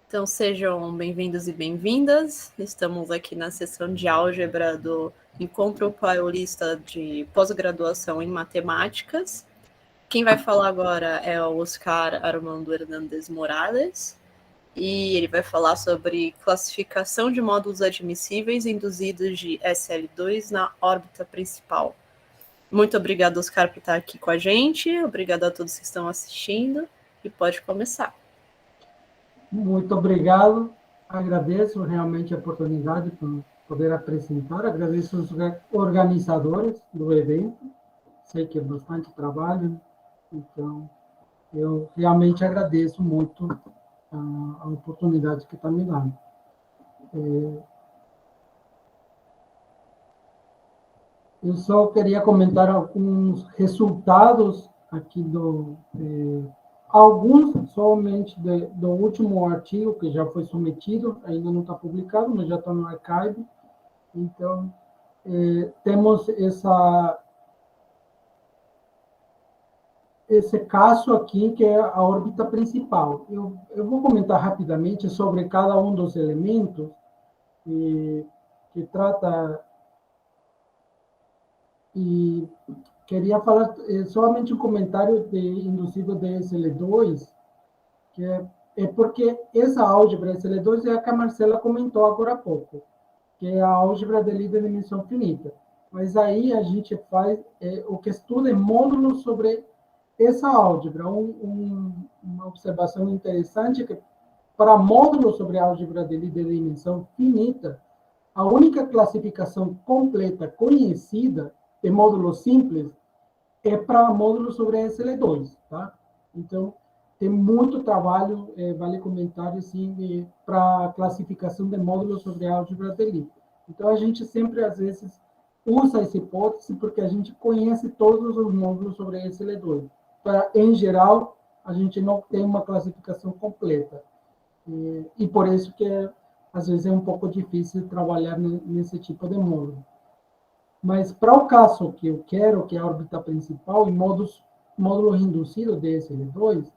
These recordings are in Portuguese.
Então, sejam bem-vindos e bem-vindas. Estamos aqui na sessão de álgebra do Encontro Paulista de Pós-Graduação em Matemáticas. Quem vai falar agora é o Oscar Armando Hernández Morales, e ele vai falar sobre classificação de módulos admissíveis induzidos de SL2 na órbita principal. Muito obrigado, Oscar, por estar aqui com a gente. Obrigado a todos que estão assistindo, e pode começar. Muito obrigado, agradeço realmente a oportunidade de poder apresentar, agradeço os organizadores do evento, sei que é bastante trabalho, então eu realmente agradeço muito a oportunidade que está me dando. Eu só queria comentar alguns resultados aqui alguns somente do último artigo que já foi submetido, ainda não está publicado, mas já está no archive. Então, temos esse caso aqui, que é a órbita principal. Eu vou comentar rapidamente sobre cada um dos elementos que trata. E queria falar somente um comentário induzido de SL2, que é porque essa álgebra SL2 é a que a Marcela comentou agora há pouco, que é a álgebra de líder de dimensão finita. Mas aí a gente faz o que estuda é módulos sobre essa álgebra. Uma observação interessante é que para módulos sobre a álgebra de líder de dimensão finita, a única classificação completa conhecida de módulo simples é para módulo sobre SL2, tá? Então, tem muito trabalho, vale comentar, assim, para classificação de módulos sobre álgebra de Lie. Então, a gente sempre, às vezes, usa essa hipótese porque a gente conhece todos os módulos sobre SL2. Em geral, a gente não tem uma classificação completa. E por isso que, às vezes, é um pouco difícil trabalhar nesse tipo de módulo. Mas para o caso que eu quero, que é a órbita principal, e módulos induzidos de SL2,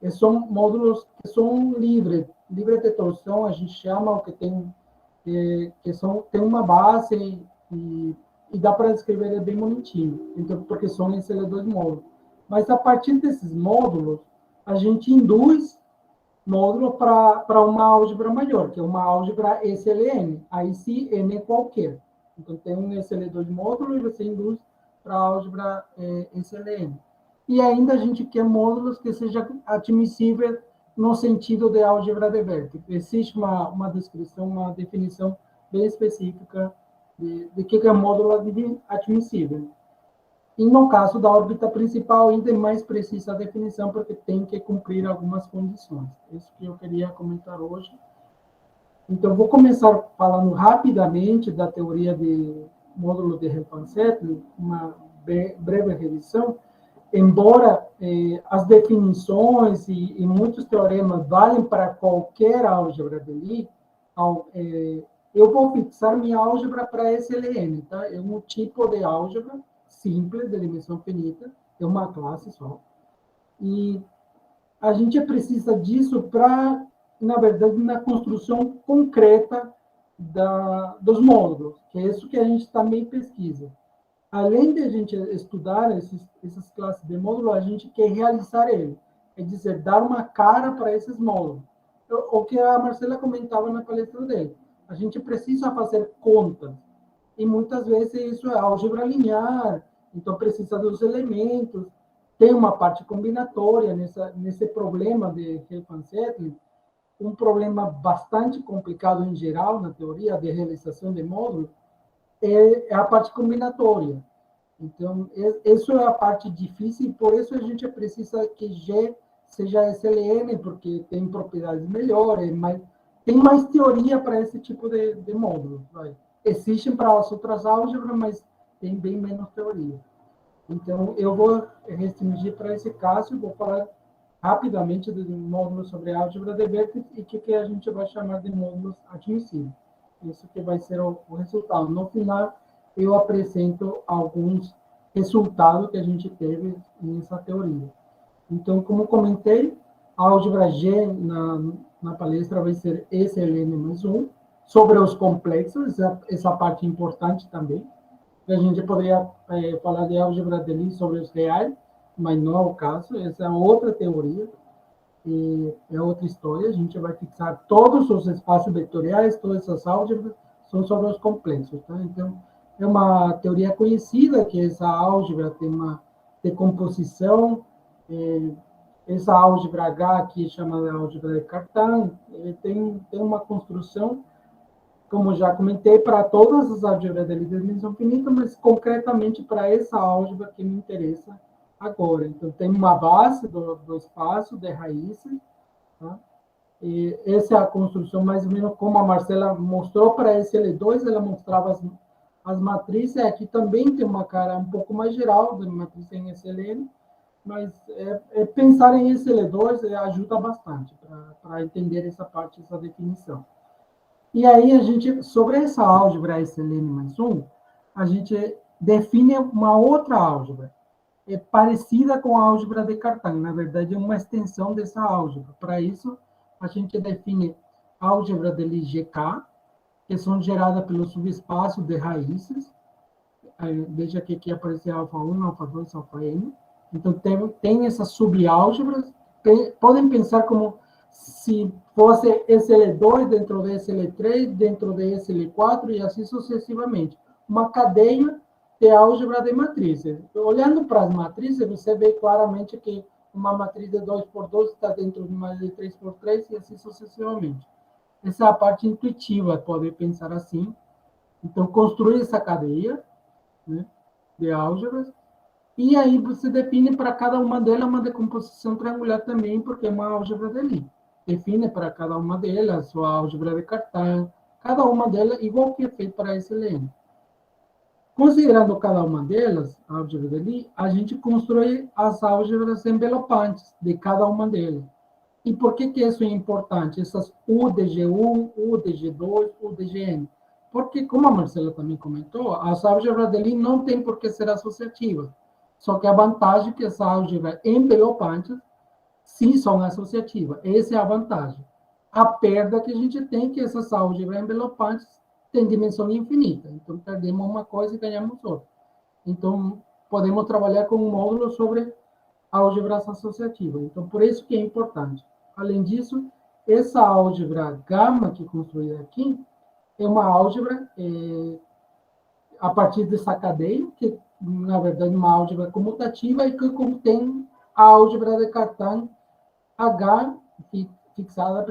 são módulos que são livres de torção, a gente chama, o que tem, tem uma base e dá para descrever bem bonitinho, então, porque são SL2 módulos. Mas a partir desses módulos, a gente induz módulo para uma álgebra maior, que é uma álgebra SLN, aí sim, N qualquer. Então, tem um SL2 módulo e você induz para a álgebra SLN. E ainda a gente quer módulos que sejam admissíveis no sentido de álgebra de vértice. Existe uma descrição, uma definição bem específica de que é módulo admissível. E no caso da órbita principal, ainda é mais precisa a definição, porque tem que cumprir algumas condições. Isso que eu queria comentar hoje. Então, vou começar falando rapidamente da teoria de módulo de Helfand-Zedlin, uma breve revisão. Embora as definições e muitos teoremas valem para qualquer álgebra de Lie, eu vou fixar minha álgebra para SLN, tá? É um tipo de álgebra simples, de dimensão finita, é uma classe só. E a gente precisa disso para, na verdade, na construção concreta dos módulos, que é isso que a gente também pesquisa. Além de a gente estudar essas classes de módulo, a gente quer realizar ele, é dizer, dar uma cara para esses módulos. O que a Marcela comentava na palestra dele, a gente precisa fazer contas, e muitas vezes isso é álgebra linear, então precisa dos elementos, tem uma parte combinatória nesse problema de Helfand-Zedlin, um problema bastante complicado em geral na teoria de realização de módulos, é a parte combinatória. Então, isso é a parte difícil, e por isso a gente precisa que G seja SLN, porque tem propriedades melhores, mas tem mais teoria para esse tipo de módulo. Existem para as outras álgebras, mas tem bem menos teoria. Então, eu vou restringir para esse caso e vou falar rapidamente de módulos sobre álgebra de vértice e que a gente vai chamar de módulos admissíveis. Isso que vai ser o resultado. No final, eu apresento alguns resultados que a gente teve nessa teoria. Então, como comentei, A álgebra G, na palestra, vai ser SLN mais 1, sobre os complexos, essa parte importante também. A gente poderia falar de álgebra de Lie sobre os reais, mas não é o caso, essa é outra teoria, é outra história. A gente vai fixar todos os espaços vetoriais, todas essas álgebras são sobre os complexos. Tá? Então, é uma teoria conhecida que essa álgebra tem uma decomposição, essa álgebra H, aqui chamada álgebra de Cartan, tem uma construção, como já comentei, para todas as álgebras de dimensão finita, mas concretamente para essa álgebra que me interessa agora. Então, tem uma base do espaço de raízes, tá? E essa é a construção, mais ou menos como a Marcela mostrou para SL2, ela mostrava as matrizes. Aqui também tem uma cara um pouco mais geral da matriz em SLN, mas pensar em SL2 ajuda bastante para entender essa parte, essa definição. E aí, a gente, sobre essa álgebra SLN mais 1, a gente define uma outra álgebra, parecida com a álgebra de Cartan. Na verdade, é uma extensão dessa álgebra. Para isso, a gente define a álgebra de Lie GK, que são geradas pelo subespaço de raízes. Veja que aqui aparece alfa 1, alfa 2, alfa n. Então, tem essas subálgebras. Podem pensar como se fosse SL2 dentro de SL3, dentro de SL4 e assim sucessivamente. Uma cadeia de álgebra de matrizes. Olhando para as matrizes, você vê claramente que uma matriz de 2x2 está dentro de uma de 3x3 e assim sucessivamente. Essa é a parte intuitiva, pode pensar assim. Então, construir essa cadeia, né, de álgebras, e aí você define para cada uma delas uma decomposição triangular também, porque é uma álgebra de Lie. Define para cada uma delas sua álgebra de Cartan, cada uma delas igual que é feito para SLN. Considerando cada uma delas, a álgebra de Lie, a gente constrói as álgebras envelopantes de cada uma delas. E por que isso é importante? Essas U de G1, U de G2, U de Gn. Porque, como a Marcela também comentou, as álgebras de Lie não tem por que ser associativas. Só que a vantagem é que essa álgebra envelopante sim são associativas. Essa é a vantagem. A perda que a gente tem é que essas álgebras envelopantes têm dimensão infinita. Então, perdemos uma coisa e ganhamos outra. Então, podemos trabalhar com um módulo sobre álgebras associativas. Então, por isso que é importante. Além disso, essa álgebra gama que construída aqui é uma álgebra a partir dessa cadeia, que na verdade é uma álgebra comutativa e que contém a álgebra de Cartan H fixada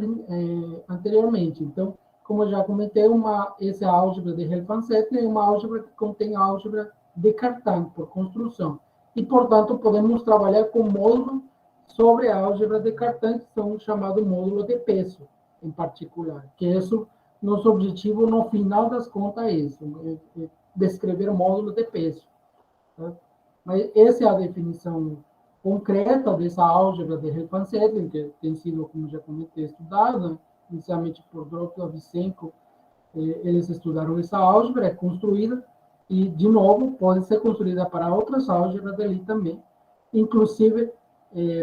anteriormente. Então, como eu já comentei, essa álgebra de Helfand-Sattler é uma álgebra que contém a álgebra de Cartan, por construção. E, portanto, podemos trabalhar com módulo sobre a álgebra de Cartan, que são chamados módulo de peso, em particular. Que isso, nosso objetivo, no final das contas, é isso, descrever o módulo de peso. Tá? Mas essa é a definição concreta dessa álgebra de Helfand-Sattler, que tem sido, como já comentei, estudada, inicialmente por Drokla e Visenko, eles estudaram essa álgebra, é construída, e, de novo, pode ser construída para outras álgebras dali também. Inclusive,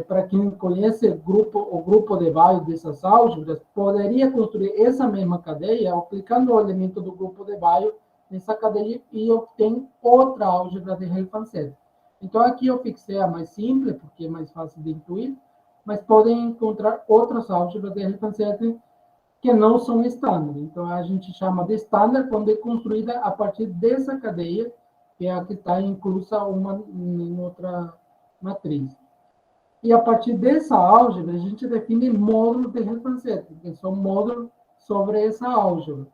para quem conhece o grupo de Weyl dessas álgebras, poderia construir essa mesma cadeia, aplicando o elemento do grupo de Weyl nessa cadeia e obtém outra álgebra de Helfand-Sattler. Então, aqui eu fixei a mais simples, porque é mais fácil de intuir, mas podem encontrar outras álgebras de Helfand-Sattler que não são estándar. Então, a gente chama de estándar quando é construída a partir dessa cadeia, que é a que está inclusa em outra matriz. E a partir dessa álgebra, a gente define módulos de Helfand-Sattler, que são módulos sobre essa álgebra.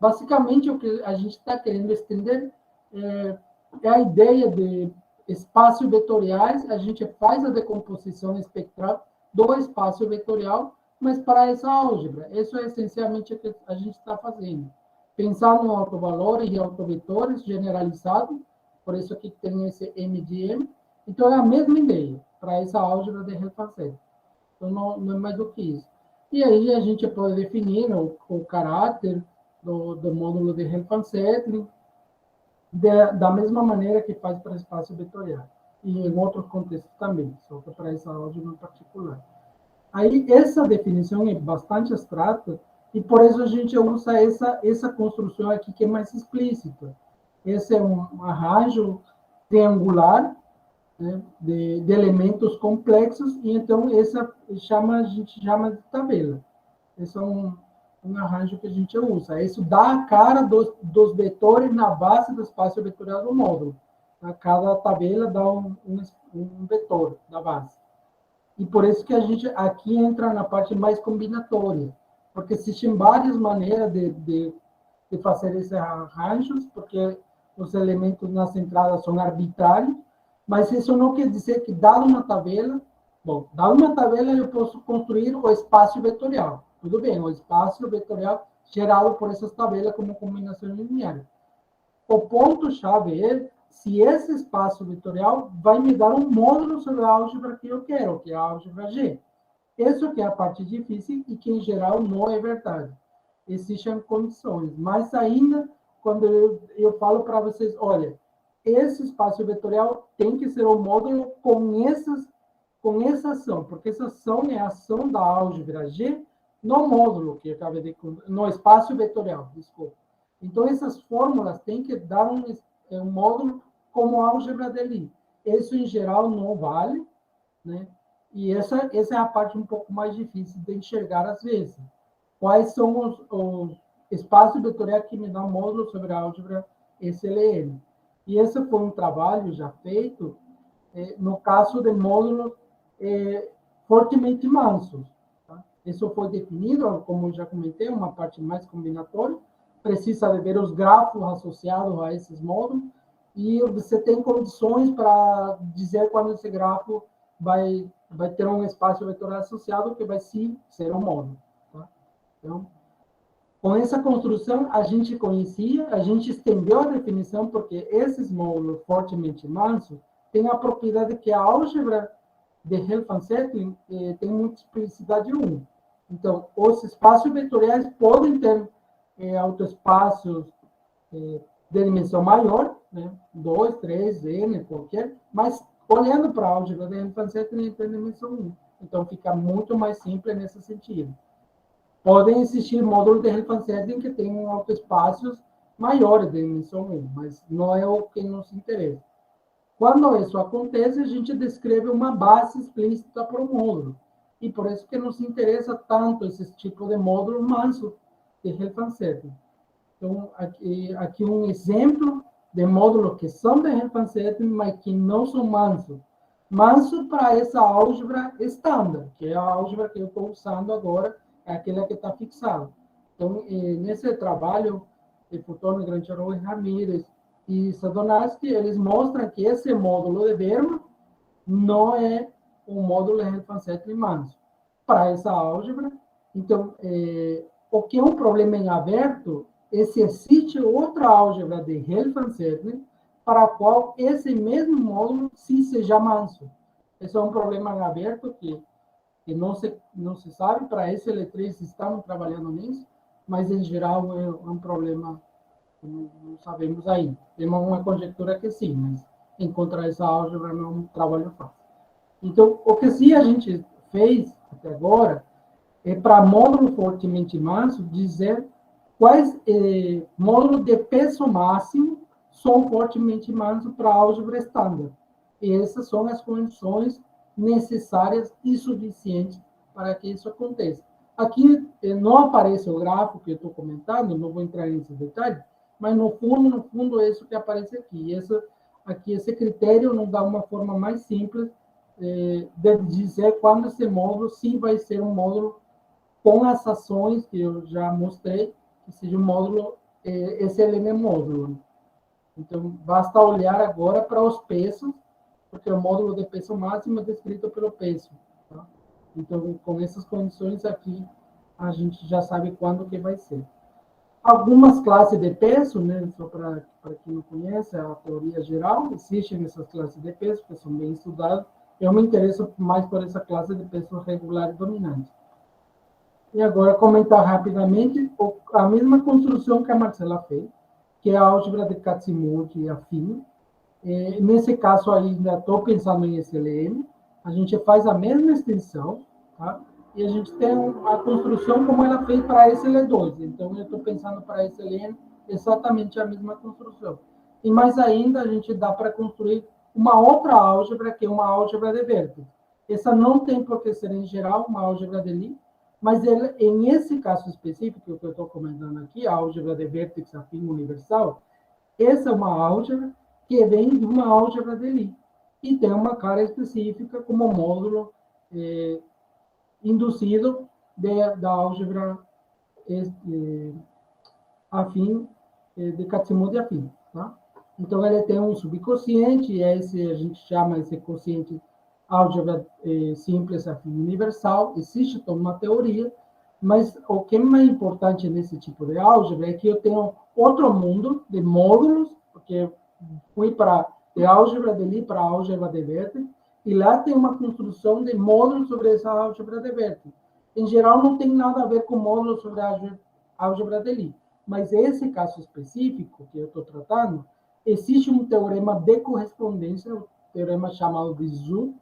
Basicamente, o que a gente está querendo estender é a ideia de espaços vetoriais. A gente faz a decomposição espectral do espaço vetorial, mas para essa álgebra. Isso é essencialmente o que a gente está fazendo. Pensar no autovalores e autovetores generalizado, por isso aqui tem esse M de M. Então, é a mesma ideia para essa álgebra de Helfand-Sattler. Então, não é mais do que isso. E aí a gente pode definir o caráter do módulo de Helfand-Sattler da mesma maneira que faz para espaço vetorial. E em outros contextos também, só que para essa álgebra em particular. Aí, essa definição é bastante abstrata, e por isso a gente usa essa construção aqui, que é mais explícita. Esse é um arranjo triangular, né, de elementos complexos, e então a gente chama de tabela. Esse é um arranjo que a gente usa. Isso dá a cara dos vetores na base do espaço vetorial do módulo. A cada tabela dá um vetor da base. E por isso que a gente aqui entra na parte mais combinatória, porque existem várias maneiras de fazer esses arranjos, porque os elementos nas entradas são arbitrários, mas isso não quer dizer que, dado uma tabela, eu posso construir o espaço vetorial. Tudo bem, o espaço vetorial gerado por essas tabelas como combinação linear. O ponto-chave é se esse espaço vetorial vai me dar um módulo sobre a álgebra que eu quero, que é a álgebra G. Isso que é a parte difícil e que, em geral, não é verdade. Existem condições, mas ainda, quando eu falo para vocês, olha, esse espaço vetorial tem que ser um módulo com essa ação, porque essa ação é a ação da álgebra G no módulo, que eu acabei de... no espaço vetorial, desculpa. Então, essas fórmulas têm que dar um módulo como a álgebra de Lie. Isso, em geral, não vale, né? E essa é a parte um pouco mais difícil de enxergar, às vezes. Quais são os espaços vetoriais que me dão módulo sobre a álgebra SLN? E esse foi um trabalho já feito no caso de módulos fortemente mansos. Tá? Isso foi definido, como já comentei, uma parte mais combinatória. Precisa de ver os grafos associados a esses módulos e você tem condições para dizer quando esse grafo vai ter um espaço vetorial associado que vai sim ser um módulo. Tá? Então, com essa construção, a gente conhecia, a gente estendeu a definição, porque esses módulos fortemente mansos têm a propriedade que a álgebra de Helfand-Settling tem multiplicidade 1. Então, os espaços vetoriais podem ter autoespaços de dimensão maior, né? 2, 3, n, qualquer, mas olhando para a álgebra de Helfand-Settling tem dimensão 1. Então, fica muito mais simples nesse sentido. Podem existir módulos de Helfand-Settling que tenham autoespaços maiores de dimensão 1, mas não é o que nos interessa. Quando isso acontece, a gente descreve uma base explícita para o módulo. E por isso que nos interessa tanto esse tipo de módulo manso de Helfand-Settling. Então, aqui um exemplo de módulos que são de Helfand-Settling, mas que não são mansos. Manso para essa álgebra estándar, que é a álgebra que eu estou usando agora, é aquela que está fixada. Então, nesse trabalho, de Futone, Grancharo e Ramírez e Sadonasky, eles mostram que esse módulo de Verma não é um módulo de Helfand-Settling manso para essa álgebra. Então, o que é um problema em aberto é se existe outra álgebra de Helfand-Settling para a qual esse mesmo módulo sim seja manso. Esse é um problema em aberto que não se sabe, para esse L3 estamos trabalhando nisso, mas em geral é um problema que não sabemos ainda. Temos uma conjectura que sim, mas encontrar essa álgebra não é um trabalho fácil. Então, o que sim a gente fez até agora é, para módulo fortemente manso, dizer quais módulos de peso máximo são fortemente mansos para a álgebra estándar. E essas são as condições necessárias e suficientes para que isso aconteça. Aqui não aparece o gráfico que eu estou comentando, não vou entrar nesses detalhes, mas no fundo é isso que aparece aqui. Esse critério nos dá uma forma mais simples de dizer quando esse módulo sim vai ser um módulo com as ações que eu já mostrei, que seja um módulo, esse é o módulo. Então, basta olhar agora para os pesos, porque o módulo de peso máximo é descrito pelo peso. Tá? Então, com essas condições aqui, a gente já sabe quando que vai ser. Algumas classes de peso, né, só para quem não conhece a teoria geral, existem essas classes de peso, que são bem estudadas. Eu me interesso mais por essa classe de peso regular e dominante. E agora, comentar rapidamente a mesma construção que a Marcela fez, que é a álgebra de Kac-Simons e afim. Nesse caso, ainda estou pensando em SLM. A gente faz a mesma extensão, tá? e a gente tem a construção como ela fez para a SL2. Então, eu estou pensando para a SLN exatamente a mesma construção. E mais ainda, a gente dá para construir uma outra álgebra, que é uma álgebra de vértices. Essa não tem por que ser, em geral, uma álgebra de Lie, mas ele, em esse caso específico que eu estou comentando aqui, a álgebra de vértices afim universal, essa é uma álgebra que vem de uma álgebra de Lie e tem uma cara específica como módulo induzido da álgebra afim, de Kac-Moody afim. Tá? Então, ele tem um subquociente, e esse a gente chama esse quociente álgebra simples afim universal. Existe toda uma teoria, mas o que é mais importante nesse tipo de álgebra é que eu tenho outro mundo de módulos, porque fui para de álgebra de Lie para álgebra de vértices, e lá tem uma construção de módulos sobre essa álgebra de vértices. Em geral, não tem nada a ver com módulos sobre a álgebra de Lie, mas esse caso específico que eu estou tratando, existe um teorema de correspondência, o teorema chamado de Zhu,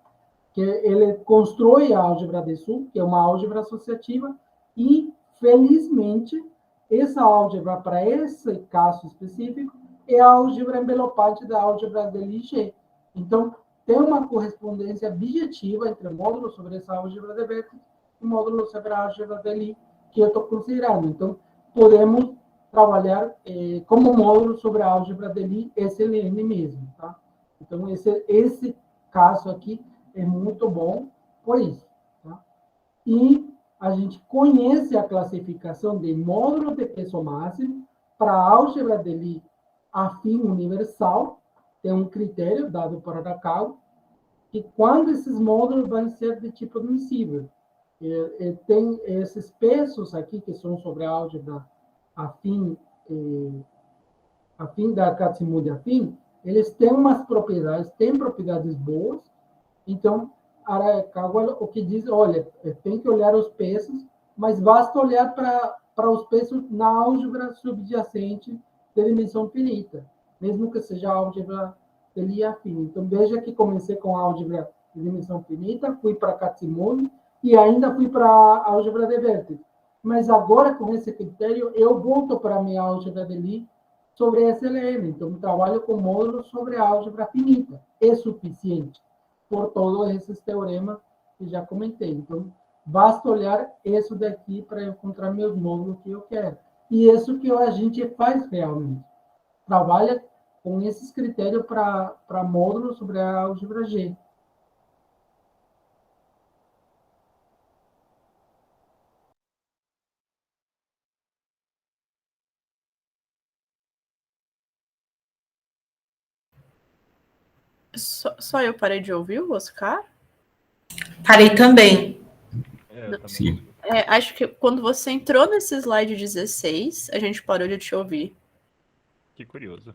que ele constrói a álgebra de Zhu, que é uma álgebra associativa, e, felizmente, essa álgebra, para esse caso específico, é a álgebra envelopante da álgebra de Lie. Então, tem uma correspondência objetiva entre módulos sobre essa álgebra de vértices e módulos sobre a álgebra de Lie, que eu estou considerando. Então, podemos trabalhar como módulo sobre a álgebra de Lie SLN mesmo. Tá? Então, esse caso aqui é muito bom por isso. Tá? E a gente conhece a classificação de módulo de peso máximo para a álgebra de Lie afim universal, tem um critério dado por Arakawa, que quando esses módulos vão ser de tipo admissível. Tem esses pesos aqui, que são sobre a álgebra afim da Kac-Moody afim, eles têm umas propriedades, têm propriedades boas. Então, Arakawa o que diz, olha, tem que olhar os pesos, mas basta olhar para os pesos na álgebra subjacente de dimensão finita, mesmo que seja a álgebra de Lie afim. Então, veja que comecei com a álgebra de dimensão finita, fui para Kac-Moody e ainda fui para a álgebra de vértices. Mas agora, com esse critério, eu volto para a minha álgebra de Lie sobre SLN. Então, trabalho com módulos sobre a álgebra finita. É suficiente por todos esses teoremas que já comentei. Então, basta olhar isso daqui para encontrar meus módulos que eu quero. E isso que a gente faz realmente. Trabalha com esses critérios para módulos sobre a álgebra G. Só eu parei de ouvir o Oscar? Parei também. Eu também. Sim. Acho que quando você entrou nesse slide 16, a gente parou de te ouvir. Que curioso.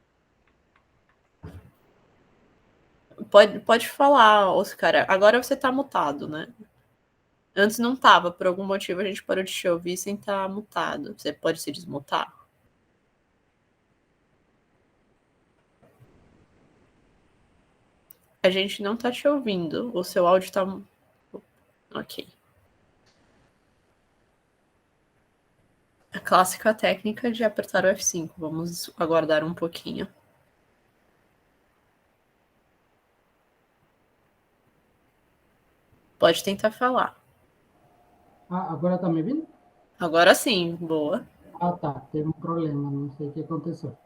Pode falar, Oscar. Agora você tá mutado, né? Antes não tava, por algum motivo a gente parou de te ouvir sem estar mutado. Você pode se desmutar? A gente não tá te ouvindo. O seu áudio tá... Ok. A clássica técnica de apertar o F5. Vamos aguardar um pouquinho. Pode tentar falar. Agora está me ouvindo? Agora sim, boa. Tá. Teve um problema, não sei o que aconteceu.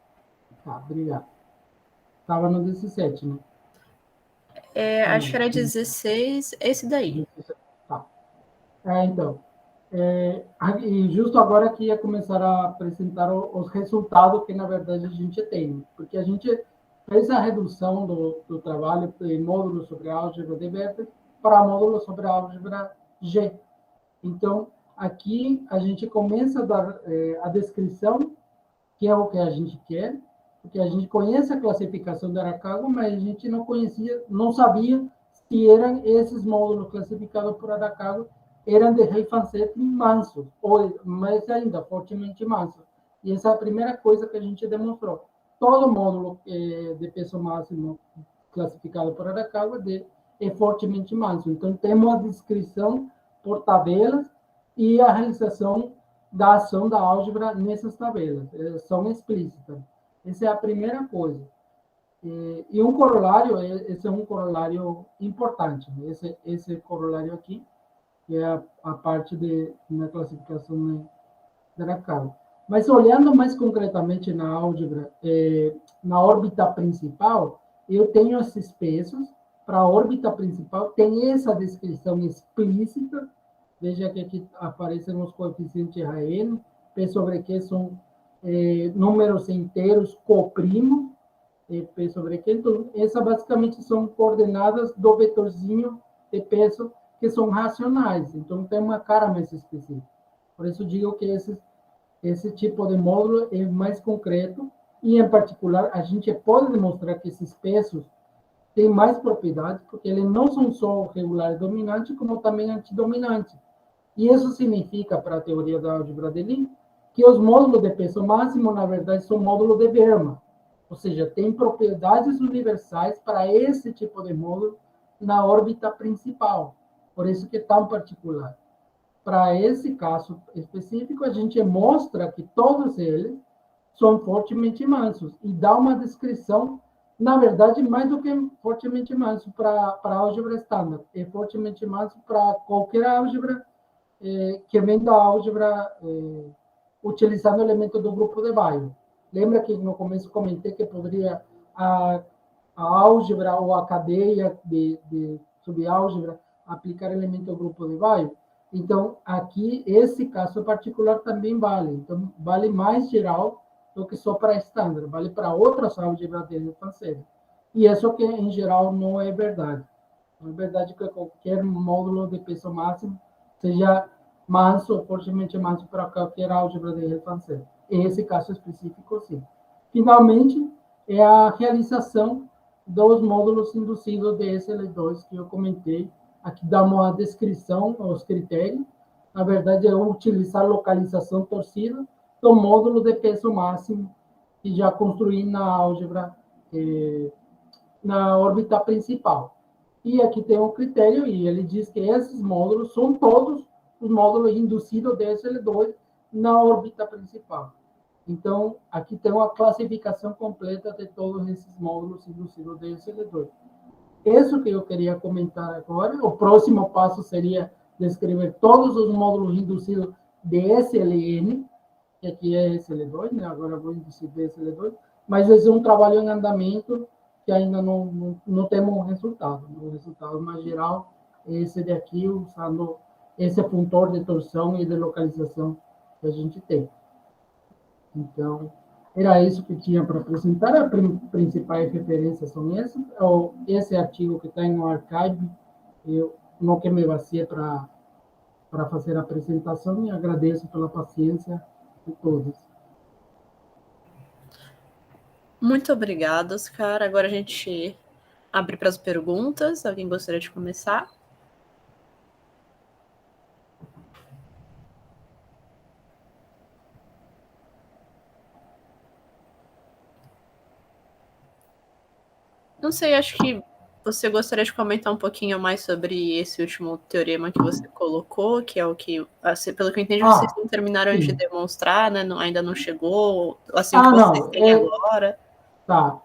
Tá, obrigado. Estava no 17, né? Acho que era 16, esse daí. Tá. Então, e justo agora que ia começar a apresentar os resultados que, na verdade, a gente tem. Porque a gente fez a redução do trabalho de módulos sobre a álgebra de vértices para módulos sobre a álgebra G. Então, aqui a gente começa a dar a descrição, que é o que a gente quer, porque a gente conhece a classificação de Arakawa, mas a gente não sabia se eram esses módulos classificados por Arakawa eram de Reifan-Setti mansos, ou mais ainda, fortemente mansos. E essa é a primeira coisa que a gente demonstrou. Todo módulo de peso máximo classificado por Arakawa é fortemente manso. Então, temos a descrição por tabelas e a realização da ação da álgebra nessas tabelas. São explícitas. Essa é a primeira coisa. E um corolário, esse é um corolário importante, né? Esse corolário aqui, que é a parte na classificação de Arakawa. Mas olhando mais concretamente na álgebra, na órbita principal, eu tenho esses pesos. Para a órbita principal, tem essa descrição explícita. Veja que aqui aparecem os coeficientes Rn, P sobre Q são números inteiros coprimos, P sobre Q. Então, essas basicamente são coordenadas do vetorzinho de peso, que são racionais. Então, tem uma cara mais específica. Por isso, digo que esse tipo de módulo é mais concreto, e, em particular, a gente pode demonstrar que esses pesos têm mais propriedades, porque eles não são só regulares dominantes, como também antidominantes. E isso significa, para a teoria da álgebra de Lie, que os módulos de peso máximo, na verdade, são módulos de Fermat. Ou seja, tem propriedades universais para esse tipo de módulo na órbita principal. Por isso que é tão particular. Para esse caso específico, a gente mostra que todos eles são fortemente mansos e dá uma descrição, na verdade, mais do que fortemente manso para a álgebra estándar. É fortemente manso para qualquer álgebra que vem da álgebra utilizando o elemento do grupo de Weyl. Lembra que no começo comentei que poderia a álgebra ou a cadeia de subálgebra aplicar elemento do grupo de Weyl? Então, aqui, esse caso particular também vale. Então, vale mais geral do que só para estándar. Vale para outras álgebras de Refan-Serer. E isso que, em geral, não é verdade. Não é verdade que qualquer módulo de peso máximo seja manso ou fortemente manso para qualquer álgebra de Refan-Serer. Em esse caso específico, sim. Finalmente, é a realização dos módulos induzidos de SL2 que eu comentei. Aqui dá uma descrição aos critérios. Na verdade, é utilizar localização torcida do módulo de peso máximo que já construí na álgebra, na órbita principal. E aqui tem um critério, e ele diz que esses módulos são todos os módulos induzidos de SL2 na órbita principal. Então, aqui tem uma classificação completa de todos esses módulos induzidos de SL2. Isso que eu queria comentar agora. O próximo passo seria descrever todos os módulos induzidos de SLN, que aqui é SL2, né? Agora eu vou induzir de SL2, mas esse é um trabalho em andamento que ainda não temos um resultado. O resultado mais geral é esse daqui, usando esse puntor de torção e de localização que a gente tem. Então, era isso que tinha para apresentar. As principais referências são essas. Esse artigo que está no archive, eu não que me baseie para fazer a apresentação, e agradeço pela paciência de todos. Muito obrigada, Oscar. Agora a gente abre para as perguntas. Alguém gostaria de começar? Não sei, acho que você gostaria de comentar um pouquinho mais sobre esse último teorema que você colocou, que é o que, assim, pelo que eu entendi, vocês não terminaram de demonstrar, né? Ainda não chegou, assim, o que vocês têm agora. Tá,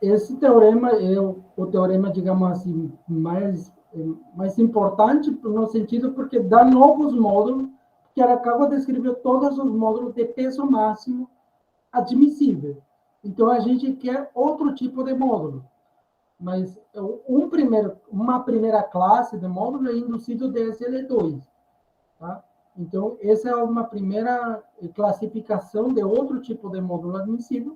esse teorema é o teorema, digamos assim, mais importante no sentido porque dá novos módulos, que Arakawa descreveu todos os módulos de peso máximo admissível. Então, a gente quer outro tipo de módulo. Mas uma primeira classe de módulo é induzido de SL2. Tá? Então, essa é uma primeira classificação de outro tipo de módulo admissível,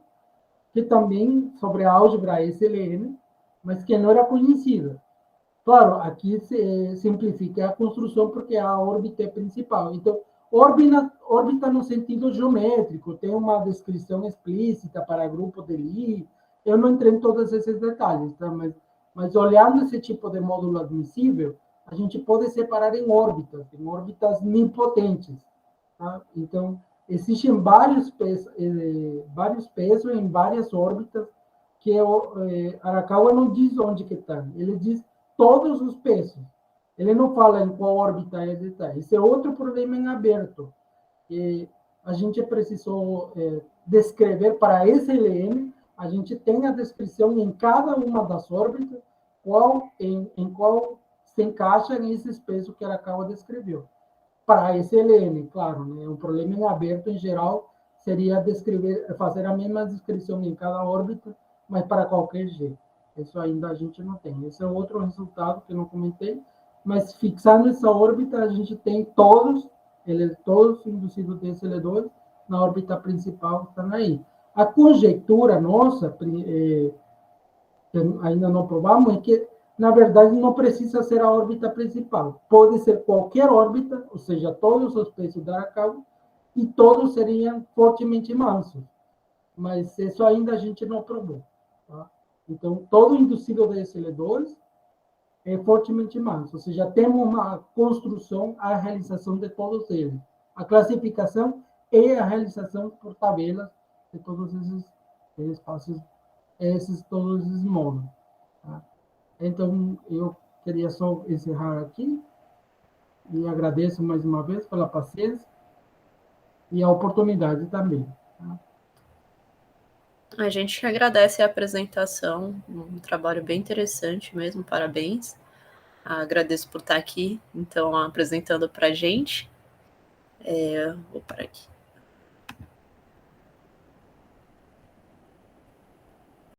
que também sobre a álgebra SLN, mas que não era conhecida. Claro, aqui se simplifica a construção porque a órbita é principal. Então, órbita no sentido geométrico, tem uma descrição explícita para grupo de Lie. Eu não entrei em todos esses detalhes, tá? Mas olhando esse tipo de módulo admissível, a gente pode separar em órbitas nilpotentes. Tá? Então, existem vários pesos em várias órbitas que Arakawa não diz onde que estão, ele diz todos os pesos. Ele não fala em qual órbita ele está. Esse é outro problema em aberto. E a gente precisou descrever para esse LN, a gente tem a descrição em cada uma das órbitas, em qual se encaixa nesse espaço que ela acaba de descrever. Para esse LN, claro, né? Um problema em aberto, em geral, seria fazer a mesma descrição em cada órbita, mas para qualquer G. Isso ainda a gente não tem. Esse é outro resultado que eu não comentei, mas fixando essa órbita, a gente tem todos induzidos desse L2 na órbita principal que estão aí. A conjectura nossa, que ainda não provamos, é que, na verdade, não precisa ser a órbita principal. Pode ser qualquer órbita, ou seja, todos os pesos da cabo, e todos seriam fortemente mansos. Mas isso ainda a gente não provou. Tá? Então, todo induzido de SL2 é fortemente manso, ou seja, temos uma construção, a realização de todos eles. A classificação e a realização por tabelas de todos esses espaços, todos esses módulos. Tá? Então, eu queria só encerrar aqui e agradeço mais uma vez pela paciência e a oportunidade também. Tá? A gente agradece a apresentação, um trabalho bem interessante mesmo, parabéns. Agradeço por estar aqui, então, apresentando para a gente. Vou parar aqui.